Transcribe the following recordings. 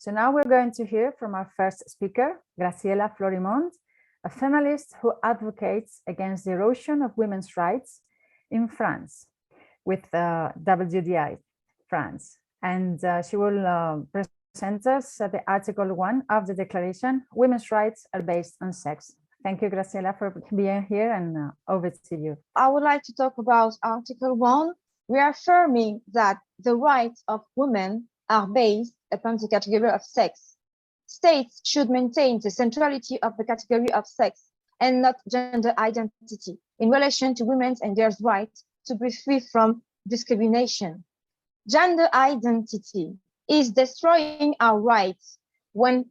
So now we're going to hear from our first speaker, Graziella Florimond, a femalist who advocates against the erosion of women's rights in France with WDI France. And she will present us the Article 1 of the Declaration, Women's Rights are based on sex. Thank you, Graziella, for being here, and over to you. I would like to talk about Article 1, reaffirming that the rights of women are based upon the category of sex. States should maintain the centrality of the category of sex and not gender identity in relation to women's and their right to be free from discrimination. Gender identity is destroying our rights when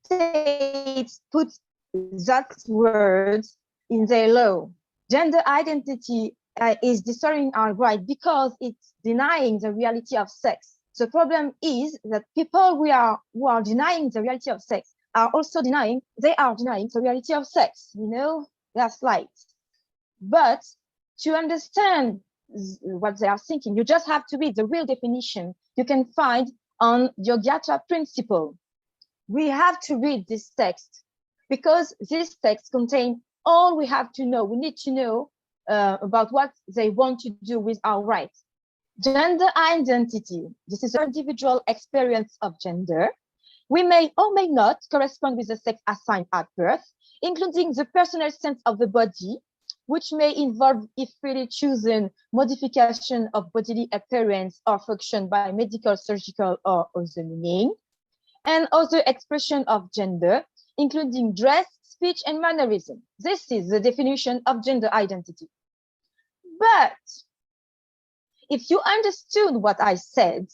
states put that word in their law. Gender identity is destroying our right because it's denying the reality of sex. The problem is that people who are denying the reality of sex are also denying the reality of sex. You know, that's right. But to understand what they are thinking, you just have to read the real definition you can find on the Yogyatra principle. We have to read this text because this text contains all we have to know. We need to know about what they want to do with our rights. Gender identity. This is an individual experience of gender. We may or may not correspond with the sex assigned at birth, including the personal sense of the body, which may involve, if freely chosen, modification of bodily appearance or function by medical, surgical, or other meaning, and other expression of gender, including dress, speech, and mannerism. This is the definition of gender identity. But if you understood what I said,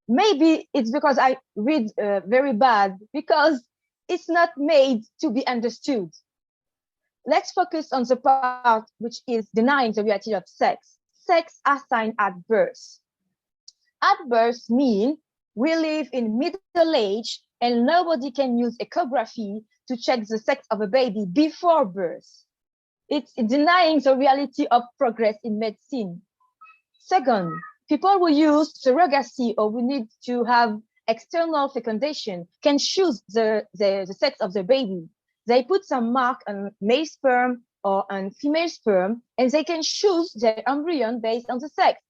maybe it's because I read very bad, because it's not made to be understood. Let's focus on the part which is denying the reality of sex. Sex assigned at birth. At birth means we live in middle age and nobody can use echography to check the sex of a baby before birth. It's denying the reality of progress in medicine. Second, people who use surrogacy or who need to have external fecundation can choose the sex of the baby. They put some mark on male sperm or on female sperm, and they can choose their embryo based on the sex.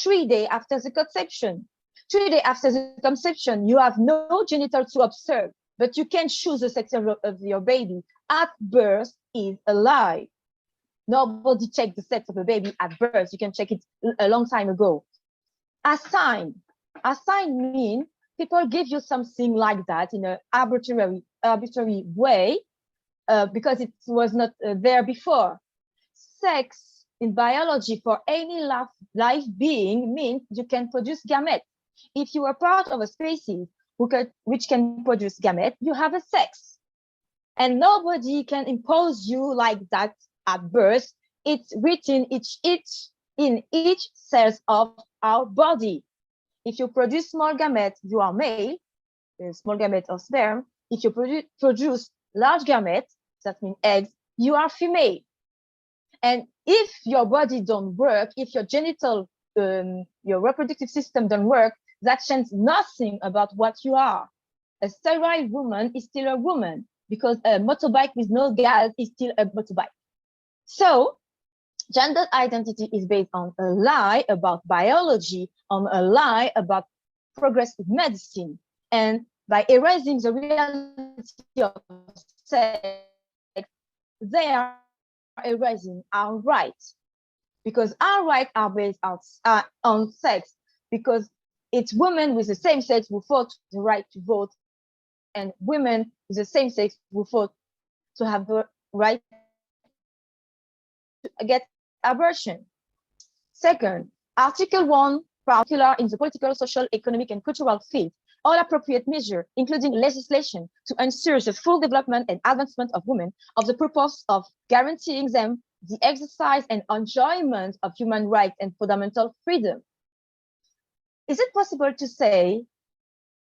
3 days after the conception. 3 days after the conception, you have no genital to observe, but you can choose the sex of your baby. At birth is a lie. Nobody checked the sex of a baby at birth. You can check it a long time ago. Assign. Assign means people give you something like that in an arbitrary way because it was not there before. Sex in biology for any life being means you can produce gametes. If you are part of a species which can produce gametes, you have a sex. And nobody can impose you like that at birth. It's written in each cell of our body. If you produce small gametes, you are male, small gametes of sperm. If you produce large gametes, that means eggs, you are female. And if your body don't work, if your genital, your reproductive system don't work, that changes nothing about what you are. A sterile woman is still a woman because a motorbike with no gas is still a motorbike. So gender identity is based on a lie about biology, on a lie about progressive medicine. And by erasing the reality of sex, they are erasing our rights. Because our rights are based on sex, because it's women with the same sex who fought the right to vote, and women with the same sex who fought to have the right to get abortion. Second, Article 1, particular in the political, social, economic, and cultural field, all appropriate measures, including legislation, to ensure the full development and advancement of women, of the purpose of guaranteeing them the exercise and enjoyment of human rights and fundamental freedom. Is it possible to say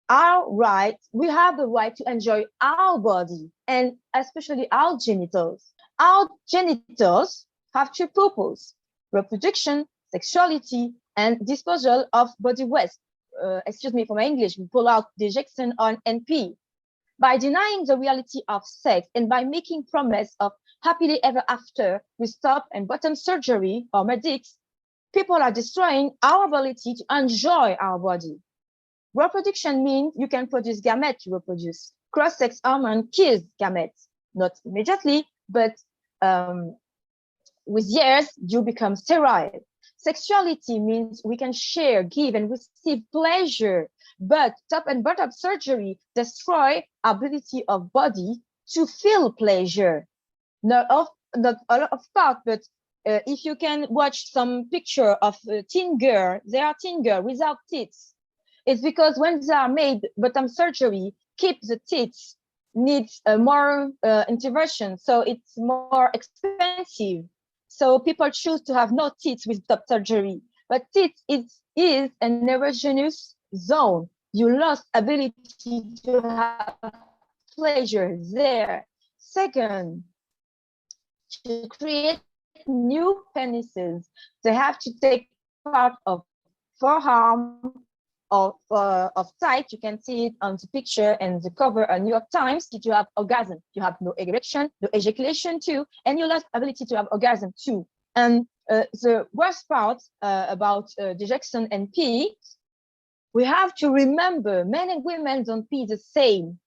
our right, we have the right to enjoy our body and especially our genitals? Our genitals have two purposes: reproduction, sexuality, and disposal of body waste. excuse me for my English, we pull out dejection on NP. By denying the reality of sex and by making promise of happily ever after with top and bottom surgery or medics, people are destroying our ability to enjoy our body. Reproduction means you can produce gametes to reproduce. Cross-sex hormone kills gametes, not immediately, but with years, you become sterile. Sexuality means we can share, give, and receive pleasure, but top and bottom surgery destroy ability of body to feel pleasure. Not a lot of part, but if you can watch some picture of a teen girl, they are teen girl without tits. It's because when they are made bottom surgery, keep the tits needs more intervention, so it's more expensive. So people choose to have no tits with top surgery. But tits is an erogenous zone. You lost ability to have pleasure there. Second, to create new penises, they have to take part of forearm of tight. You can see it on the picture and the cover on New York Times. Did you have orgasm? You have no erection, no ejaculation too, and you lost ability to have orgasm too. And the worst part about dejection and pee, we have to remember men and women don't pee the same,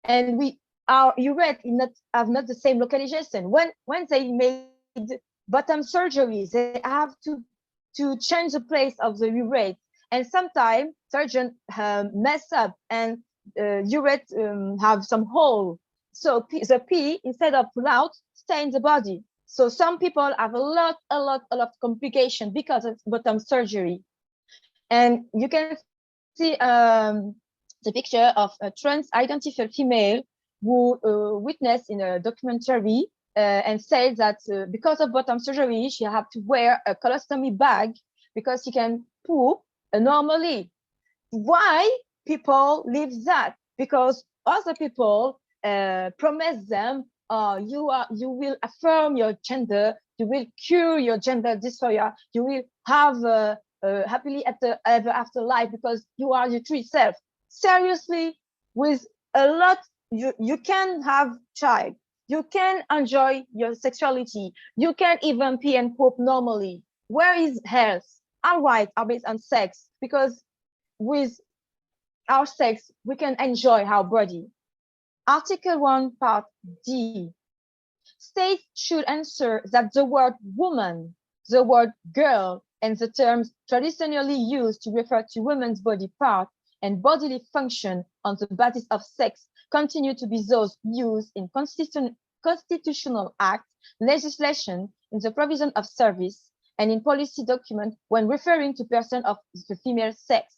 and our urethra have not the same localization. When they made bottom surgery, they have to change the place of the urethra. And sometimes surgeons mess up and urethra have some hole. So the pee, instead of pull out, stay in the body. So some people have a lot of complication because of bottom surgery. And you can see the picture of a trans-identified female who witnessed in a documentary and said that because of bottom surgery, she had to wear a colostomy bag because she can poop normally. Why people leave that? Because other people promise them, you will affirm your gender, you will cure your gender dysphoria, you will have happily ever after life because you are your true self. Seriously, with a lot, you can have child, you can enjoy your sexuality, you can even pee and poop normally. Where is health? Our rights are based on sex, because with our sex, we can enjoy our body. Article 1, Part D. States should answer that the word woman, the word girl, and the terms traditionally used to refer to women's body part and bodily function on the basis of sex continue to be those used in constitutional acts, legislation, in the provision of service, and in policy documents when referring to persons of the female sex.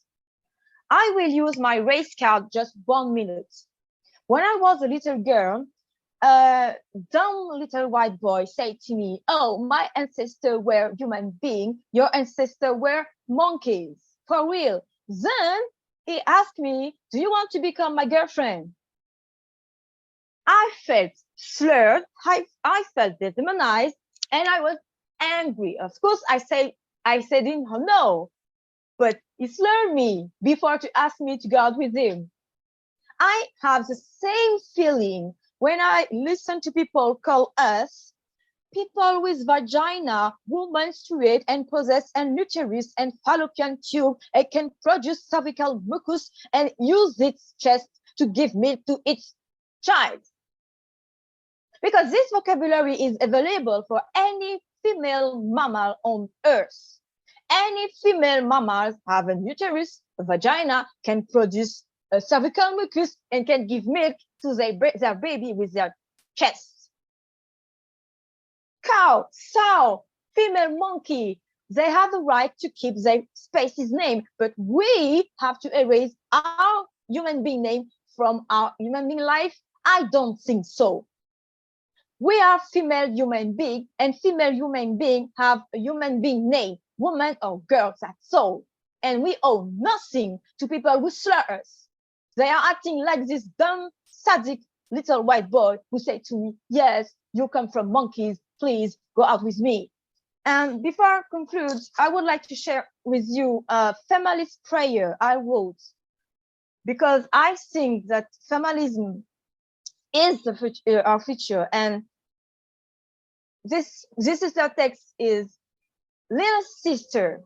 I will use my race card just 1 minute. When I was a little girl, a dumb little white boy said to me, "Oh, my ancestors were human beings, your ancestors were monkeys." For real. Then he asked me, "Do you want to become my girlfriend?" I felt slurred, I felt demonized, and I was angry. Of course, I said him no, but he slurred me before to ask me to go out with him. I have the same feeling when I listen to people call us people with vagina who menstruate and possess an uterus and fallopian tube and can produce cervical mucus and use its chest to give milk to its child. Because this vocabulary is available for any female mammal on Earth. Any female mammals have an uterus, a vagina, can produce a cervical mucus, and can give milk to their baby with their chest. Cow, sow, female monkey, they have the right to keep their species name, but we have to erase our human being name from our human being life? I don't think so. We are female human being, and female human being have a human being name, woman or girl, that's all. And we owe nothing to people who slur us. They are acting like this dumb, sadistic little white boy who said to me, "Yes, you come from monkeys, please go out with me." And before I conclude, I would like to share with you a femalist prayer I wrote, because I think that feminism is the future, our future. And this is the text is, little sister,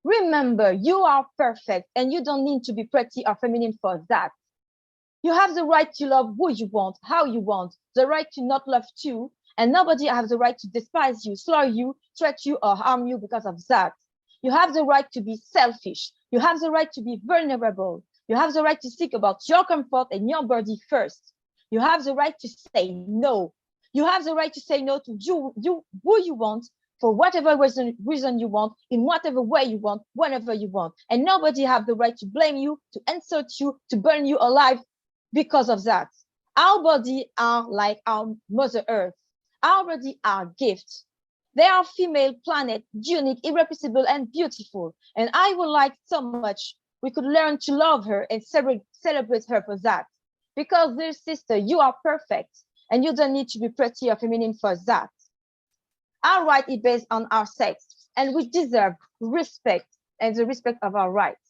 remember you are perfect and you don't need to be pretty or feminine for that. You have the right to love who you want, how you want, the right to not love you, and nobody has the right to despise you, slur you, threat you, or harm you because of that. You have the right to be selfish. You have the right to be vulnerable. You have the right to seek about your comfort and your body first. You have the right to say no. You have the right to say no to you who you want, for whatever reason you want, in whatever way you want, whenever you want. And nobody have the right to blame you, to insult you, to burn you alive because of that. Our bodies are like our Mother Earth. Our bodies are gifts. They are female planet, unique, irreplaceable, and beautiful. And I would like so much we could learn to love her and celebrate her for that. Because, dear sister, you are perfect, and you don't need to be pretty or feminine for that. Our right is based on our sex, and we deserve respect and the respect of our rights.